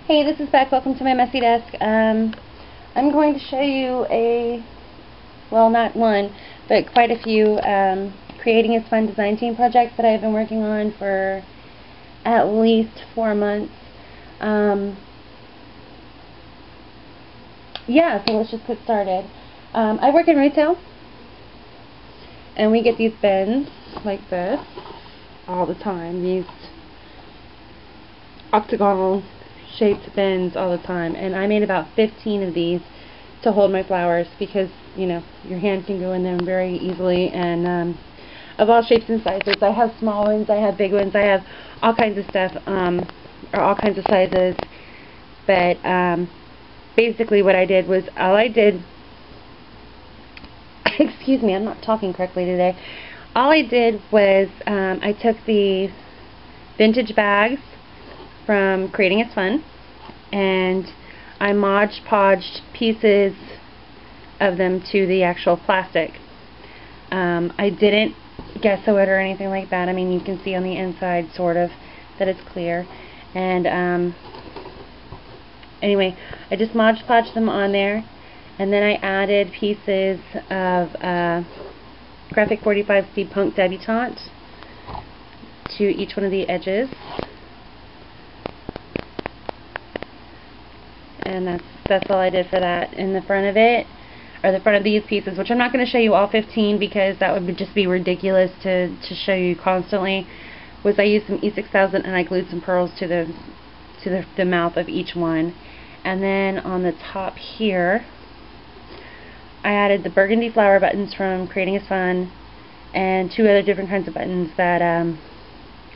Hey, this is Beck. Welcome to my messy desk. I'm going to show you well, not one, but quite a few Creating is Fun design team projects that I've been working on for at least 4 months. Yeah, so let's just get started. I work in retail, and we get these bins like this all the time. These octagonal shaped bins all the time, and I made about 15 of these to hold my flowers because, you know, your hand can go in them very easily, and of all shapes and sizes. I have small ones, I have big ones, I have all kinds of stuff, or all kinds of sizes, but basically what I did was, excuse me, I'm not talking correctly today. All I did was I took the vintage bags from Creating is Fun, and I Mod Podged pieces of them to the actual plastic. I didn't gesso it or anything like that. I mean, you can see on the inside sort of that it's clear, and anyway, I just Mod Podged them on there, and then I added pieces of Graphic 45 Steampunk Debutante to each one of the edges. And that's all I did for that. In the front of it, or the front of these pieces, which I'm not going to show you all 15 because that would just be ridiculous to show you constantly, was I used some E6000 and I glued some pearls to the mouth of each one. And then on the top here, I added the burgundy flower buttons from Creating is Fun, and 2 other different kinds of buttons that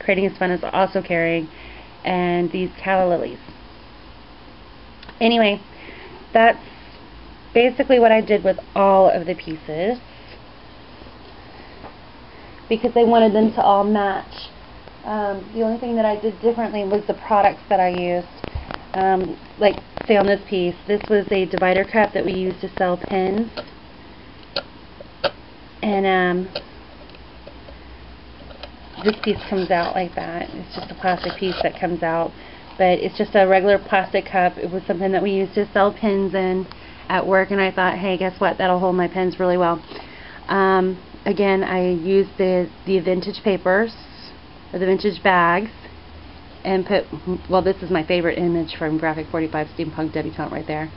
Creating is Fun is also carrying, and these calla lilies. Anyway, that's basically what I did with all of the pieces, because I wanted them to all match. The only thing that I did differently was the products that I used. Like, say on this piece, this was a divider cup that we used to sell pins, and this piece comes out like that. It's just a plastic piece that comes out, but it's just a regular plastic cup. It was something that we used to sell pins in at work, and I thought, hey, guess what, that'll hold my pens really well. Again, I used the vintage papers, or the vintage bags, and put, well, this is my favorite image from Graphic 45 Steampunk Debutante right there.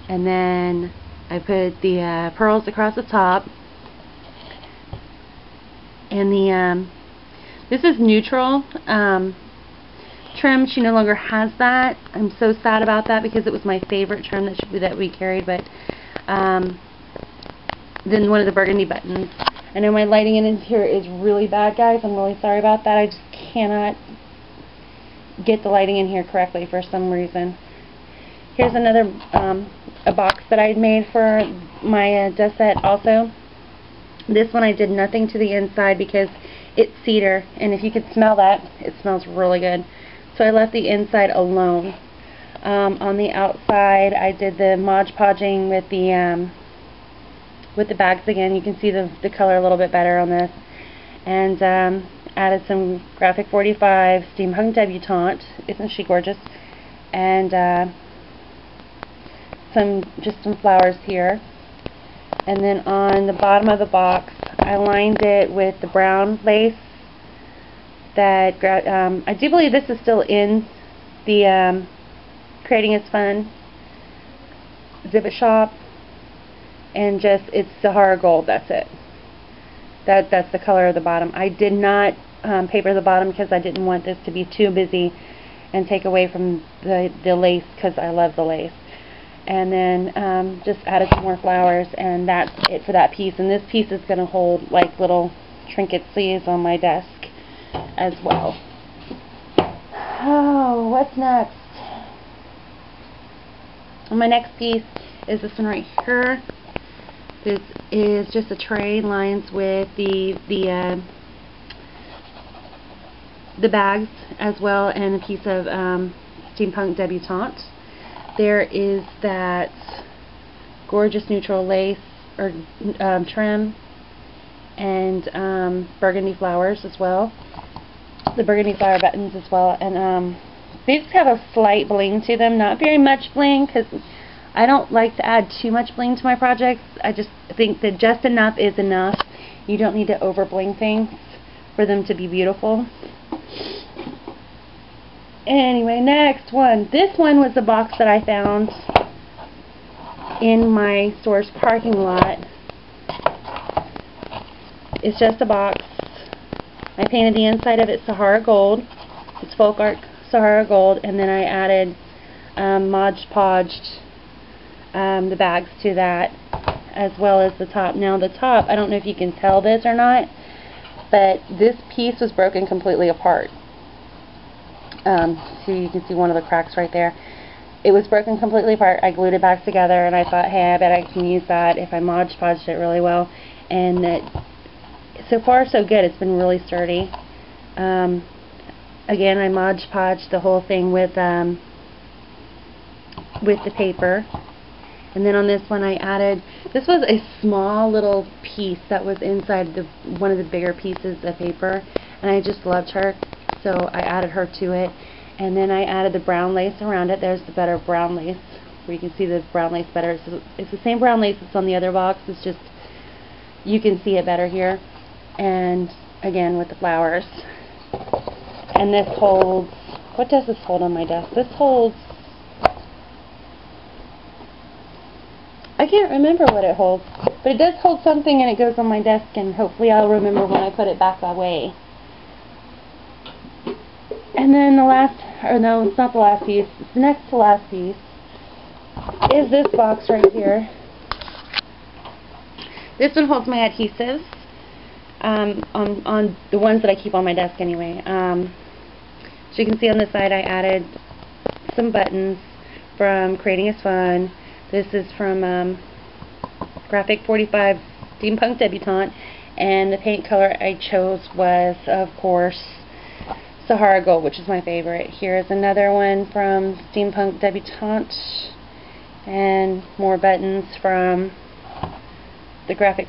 And then I put the pearls across the top, and this is neutral trim. She no longer has that. I'm so sad about that because it was my favorite trim that we carried. But then one of the burgundy buttons. I know my lighting in here is really bad, guys. I'm really sorry about that. I just cannot get the lighting in here correctly for some reason. Here's another a box that I made for my desk set also. This one I did nothing to the inside because it's cedar, and if you could smell that, it smells really good. So I left the inside alone. On the outside, I did the Mod Podging with the bags again. You can see the color a little bit better on this, and added some Graphic 45 Steampunk Debutante. Isn't she gorgeous? And just some flowers here. And then on the bottom of the box, I lined it with the brown lace that I do believe this is still in the Creating is Fun exhibit shop, and just, it's Sahara Gold. That's it. That's the color of the bottom. I did not paper the bottom because I didn't want this to be too busy and take away from the lace, because I love the lace. And then just added some more flowers, and that's it for that piece. And this piece is going to hold like little trinket sleeves on my desk as well. Oh, what's next? My next piece is this one right here. This is just a tray lined with the bags as well, and a piece of Steampunk Debutante. There is that gorgeous neutral lace or trim, and burgundy flowers as well. The burgundy flower buttons as well, and They just have a slight bling to them, not very much bling, because I don't like to add too much bling to my projects. I just think that just enough is enough. You don't need to over bling things for them to be beautiful. Anyway, next one. This one was the box that I found in my store's parking lot. It's just a box. I painted the inside of it Sahara Gold. It's folk art Sahara Gold, and then I added Mod Podged the bags to that, as well as the top. Now the top, I don't know if you can tell this or not, but this piece was broken completely apart. So you can see one of the cracks right there. It was broken completely apart. I glued it back together, and I thought, hey, I bet I can use that if I Mod Podged it really well. And so far so good. It's been really sturdy. Again, I Mod Podged the whole thing with the paper. And then on this one I added, this was a small little piece that was inside one of the bigger pieces of paper, and I just loved her, so I added her to it. And then I added the brown lace around it. There's the better brown lace, where you can see the brown lace better. So it's the same brown lace that's on the other box, it's just you can see it better here. And again with the flowers. And this holds, what does this hold on my desk? This holds, I can't remember what it holds, but it does hold something, and it goes on my desk, and hopefully I'll remember when I put it back away. And then the last, or no, it's not the last piece, it's the next to last piece, is this box right here. This one holds my adhesives, on the ones that I keep on my desk anyway. So you can see on this side I added some buttons from Creating is Fun. This is from Graphic 45 Steampunk Debutante, and the paint color I chose was, of course, Sahara Gold, which is my favorite. Here's another one from Steampunk Debutante, and more buttons from the Graphic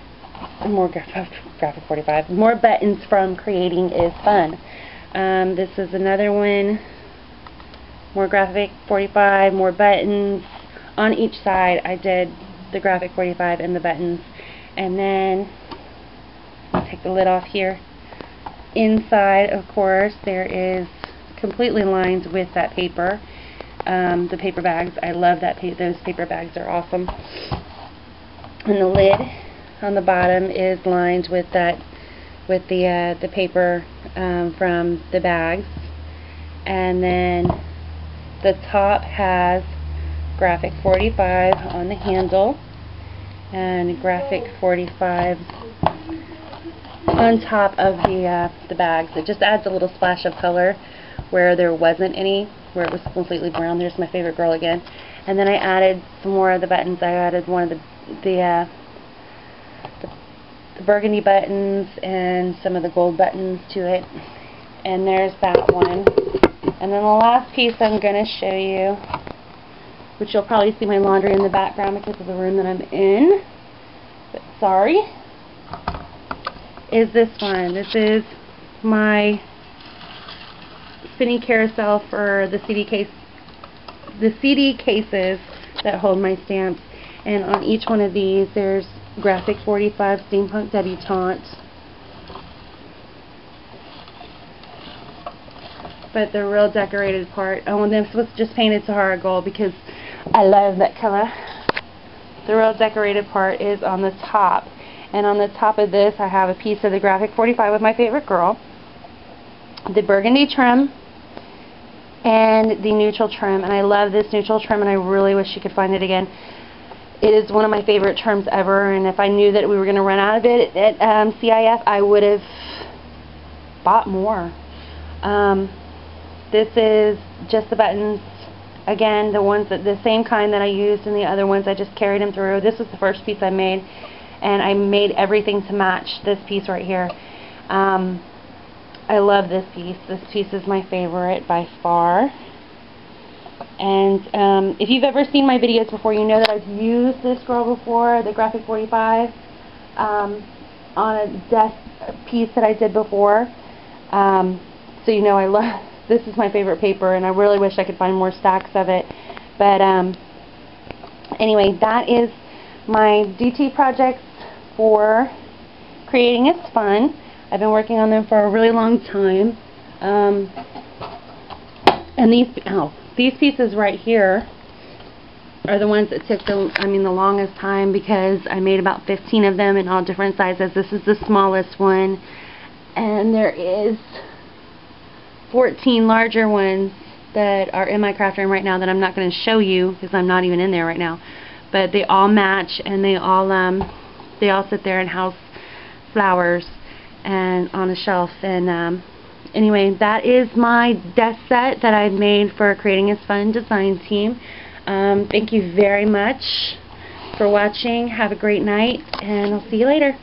45. More buttons from Creating is Fun. This is another one, more Graphic 45, more buttons. On each side I did the Graphic 45 and the buttons. And then I'll take the lid off here. Inside, of course, there is completely lined with that paper. The paper bags, I love that those paper bags are awesome. And the lid on the bottom is lined with that, with the paper from the bags. And then the top has Graphic 45 on the handle and Graphic 45 on top of the bags. It just adds a little splash of color where there wasn't any, where it was completely brown. There's my favorite girl again. And then I added some more of the buttons. I added one of the burgundy buttons and some of the gold buttons to it. And there's that one. And then the last piece I'm going to show you, which you'll probably see my laundry in the background because of the room that I'm in, but sorry, is this one. This is my spinny carousel for the CD cases that hold my stamps. And on each one of these there's Graphic 45 Steampunk Debutante. But the real decorated part, oh, and this was just painted Sahara Gold because I love that color. The real decorated part is on the top. And on the top of this I have a piece of the Graphic 45 with my favorite girl, the burgundy trim, and the neutral trim. And I love this neutral trim, and I really wish you could find it again. It is one of my favorite trims ever, and if I knew that we were going to run out of it at CIF, I would have bought more. This is just the buttons. Again, the same kind that I used in the other ones. I just carried them through. This was the first piece I made, and I made everything to match this piece right here. I love this piece. This piece is my favorite by far. And if you've ever seen my videos before, you know that I've used this girl before, the Graphic 45, on a desk piece that I did before. So you know I love this is my favorite paper, and I really wish I could find more stacks of it. But anyway, that is my DT projects for Creating is Fun. I've been working on them for a really long time. And these pieces right here are the ones that took the longest time, because I made about 15 of them in all different sizes. This is the smallest one, and there is 14 larger ones that are in my craft room right now that I'm not going to show you because I'm not even in there right now. But they all match, and they all sit there and house flowers and on a shelf. And anyway, that is my desk set that I've made for Creating is Fun design team. Thank you very much for watching. Have a great night, and I'll see you later.